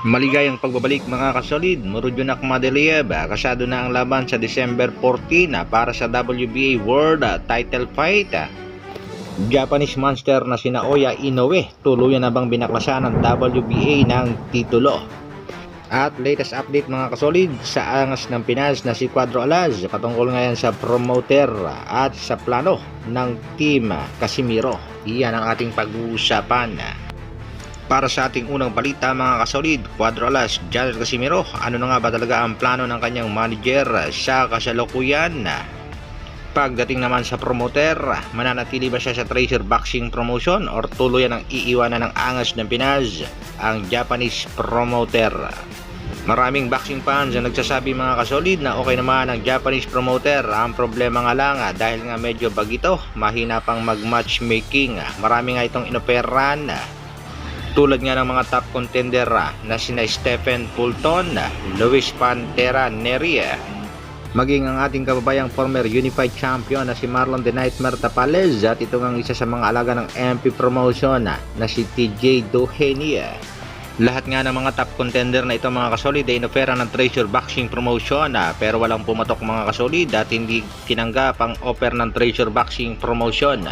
Maligayang pagbabalik mga kasolid, Murodjonak Madaliev kasado na ang laban sa December 14 para sa WBA World Title Fight. Japanese monster na sina Naoya Inoue tuluyan na bang binaklasan ng WBA ng titulo. At latest update mga kasolid sa angas ng Pinas na si Cuadro Alas patungkol ngayon sa promoter at sa plano ng team Casimiro. Iyan ang ating pag-uusapan. Para sa ating unang balita mga kasolid, Cuadro Alas, Janet Casimiro, ano na nga ba talaga ang plano ng kanyang manager sa kasalukuyan? Pagdating naman sa promoter, mananatili ba siya sa Treasure Boxing Promotion or tuluyan ang iiwanan ng angas ng Pinas ang Japanese promoter? Maraming boxing fans ang nagsasabi mga kasolid na okay naman ang Japanese promoter. Ang problema nga lang dahil nga medyo bagito, mahina pang mag-matchmaking. Marami nga itong inoperan tulad nga ng mga top contender na sina Stephen Fulton, Luis Pantera Neria, maging ang ating kababayang former unified champion na si Marlon The Nightmare Tapales at ito ang isa sa mga alaga ng MP Promotion na si TJ Doheny. Lahat nga ng mga top contender na ito mga kasolid ay inofera ng Treasure Boxing Promotion pero walang pumatok mga kasolid at hindi tinanggap ang offer ng Treasure Boxing Promotion.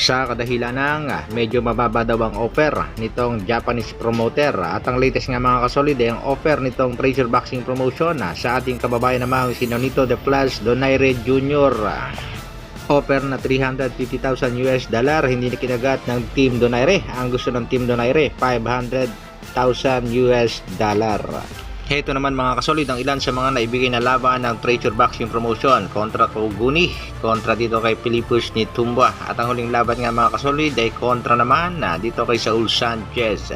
Sa kadahilan ng medyo mababa daw ang offer nitong Japanese promoter at ang latest nga mga kasolid ay ang offer nitong Treasure Boxing Promotion sa ating kababayan namang si Nonito The Flash Donaire Jr. Offer na $350,000 hindi na kinagat ng Team Donaire. Ang gusto ng Team Donaire $500,000. Heto naman mga kasolid ang ilan sa mga naibigay na laban ng Treasure Boxing Promotion kontra Koguni, kontra dito kay Philippus ni Tumba at ang huling laban nga mga kasolid ay kontra naman dito kay Saul Sanchez.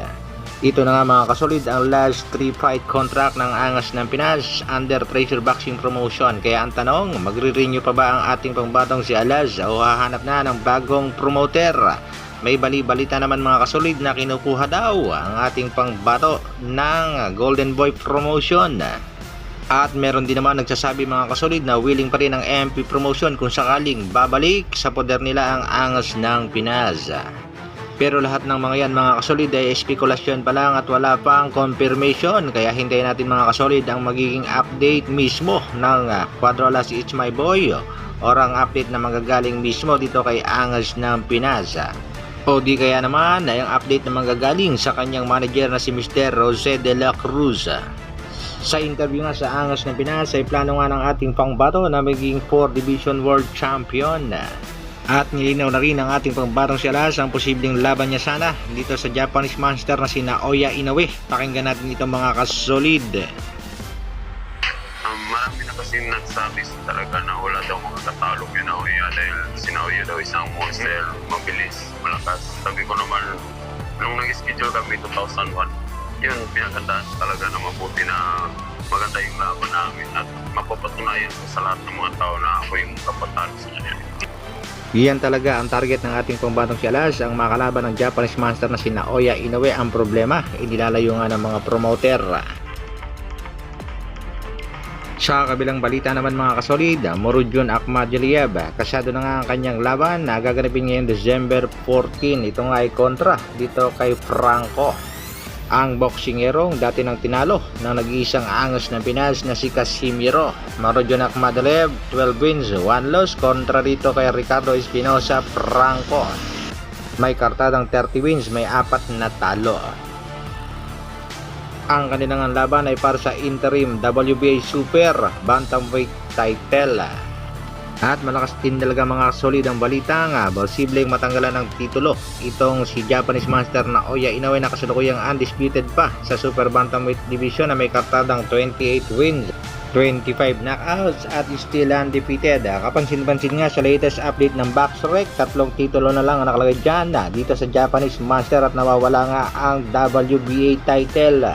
Ito na nga mga kasolid ang last 3 fight contract ng angas ng Pinas under Treasure Boxing Promotion. Kaya ang tanong, magre-renew pa ba ang ating pangbatong si Alas o hahanap na ng bagong promoter? May bali-balita naman mga kasolid na kinukuha daw ang ating pangbato ng Golden Boy Promotion. At meron din naman nagsasabi mga kasolid na willing pa rin ang MP Promotion kung sakaling babalik sa poder nila ang angas ng Pinas. Pero lahat ng mga yan mga kasolid ay espekulasyon pa lang at wala pang confirmation. Kaya hintayin natin mga kasolid ang magiging update mismo ng Cuadro Alas It's My Boy or ang update na magagaling mismo dito kay angas ng Pinas. O di kaya naman ay ang update na manggagaling sa kanyang manager na si Mr. Jose de la Cruz. Sa interview nga sa angas ng Pinas ay plano nga ng ating pangbato na maging 4 Division World Champion. At nilinaw na rin ang ating pangbatong si Alas ang posibleng laban niya sana dito sa Japanese monster na si Naoya Inoue. Pakinggan natin itong mga kasolid. Marami na kasi nagsabi talaga na wala daw makakatalo kay Naoya dahil si Naoya daw isang monster, mabilis, malakas. Sabi ko naman, nung nag-schedule kami 2001, yun pinagandaan talaga na mabuti na maganda yung laban namin at mapapatunayan ko sa lahat ng mga tao na ako yung kapatalo sa kanya. Iyan talaga ang target ng ating pambatong si Alas, ang makalaban ng Japanese monster na si Naoya Inoue. Ang problema, inilalayo nga ng mga promoter. Sa kabilang balita naman mga kasolid, Murodjonak Madaliev kasado na nga ang kanyang laban na gaganapin ngayong December 14. Ito nga ay kontra dito kay Franco, ang boksingerong dati nang tinalo ng nag-iisang angas ng Pinas na si Casimiro. Murodjonak Madaliev 12 wins 1 loss kontra dito kay Ricardo Espinosa Franco. May kartadang 30 wins, may 4 na talo. Ang kanilang laban ay para sa interim WBA Super Bantamweight title. At malakas din talaga mga solid ang balita nga, posibleng matanggalan ng titulo itong si Japanese monster na Naoya Inoue na kasalukuyang undisputed pa sa Super Bantamweight Division na may kartadang 28 wins, 25 knockouts at still undefeated. Kapansin-pansin nga sa latest update ng BoxRec, 3 titulo na lang ang nakalagay dyan dito sa Japanese monster at nawawala nga ang WBA title.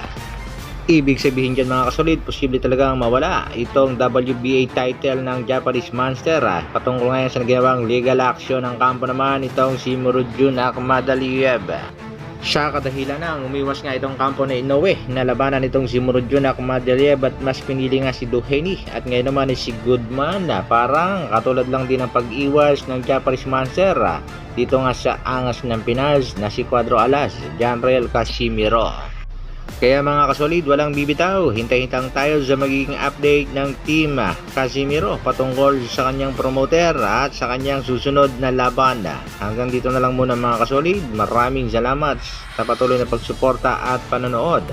Ibig sabihin dyan mga kasolid, posible talagang mawala itong WBA title ng Japanese monster. Patungkol ngayon sa ginawang legal action ng kampo naman itong si Murodjonak Madaliev. Sa kadahilan ng umiwas nga itong kampo na Inoue na labanan itong si Murodjonak Madaliev at mas pinili nga si Doheny at ngayon naman si Goodman na parang katulad lang din ng pag-iwas ng Japanese monster dito nga sa angas ng Pinas na si Cuadro Alas, Janrel Casimiro. Kaya mga kasolid, walang bibitaw, hintay-hintang tayo sa magiging update ng Team Casimiro patungkol sa kanyang promoter at sa kanyang susunod na laban. Hanggang dito na lang muna mga kasolid, maraming salamat sa patuloy na pagsuporta at panonood.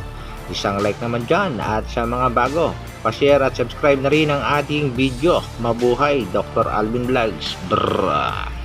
Isang like naman dyan at sa mga bago, pa-share at subscribe na rin ang ating video. Mabuhay Dr. Alvin Vlogs. Brrrr.